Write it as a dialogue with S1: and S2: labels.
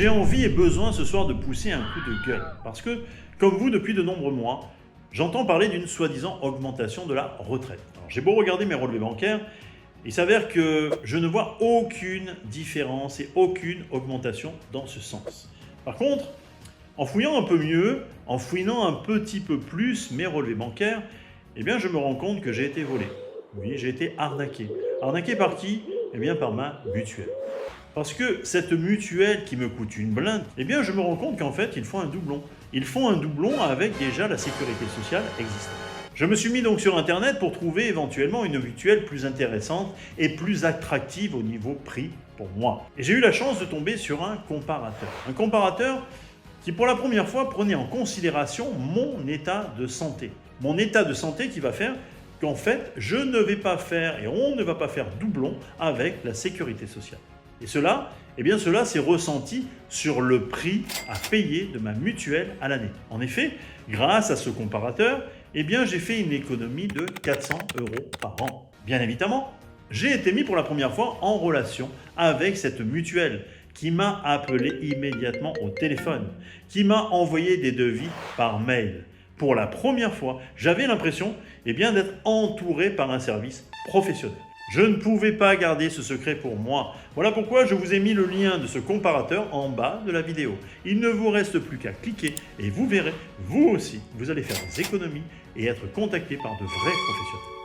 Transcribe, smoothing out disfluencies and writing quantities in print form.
S1: J'ai envie et besoin ce soir de pousser un coup de gueule. Parce que, comme vous, depuis de nombreux mois, j'entends parler d'une soi-disant augmentation de la retraite. Alors, j'ai beau regarder mes relevés bancaires, il s'avère que je ne vois aucune différence et aucune augmentation dans ce sens. Par contre, en fouillant un peu mieux, en fouinant un petit peu plus mes relevés bancaires, eh bien je me rends compte que j'ai été volé. Oui, j'ai été arnaqué. Arnaqué par qui? Eh bien par ma mutuelle. Parce que cette mutuelle qui me coûte une blinde, eh bien je me rends compte qu'en fait ils font un doublon. Ils font un doublon avec déjà la sécurité sociale existante. Je me suis mis donc sur internet pour trouver éventuellement une mutuelle plus intéressante et plus attractive au niveau prix pour moi. Et j'ai eu la chance de tomber sur un comparateur. Un comparateur qui pour la première fois prenait en considération mon état de santé. Mon état de santé qui va faire qu'en fait je ne vais pas faire et on ne va pas faire doublon avec la sécurité sociale. Et cela, eh bien cela s'est ressenti sur le prix à payer de ma mutuelle à l'année. En effet, grâce à ce comparateur, eh bien j'ai fait une économie de 400 € par an. Bien évidemment, j'ai été mis pour la première fois en relation avec cette mutuelle qui m'a appelé immédiatement au téléphone, qui m'a envoyé des devis par mail. Pour la première fois, j'avais l'impression eh bien, d'être entouré par un service professionnel. Je ne pouvais pas garder ce secret pour moi. Voilà pourquoi je vous ai mis le lien de ce comparateur en bas de la vidéo. Il ne vous reste plus qu'à cliquer et vous verrez, vous aussi, vous allez faire des économies et être contacté par de vrais professionnels.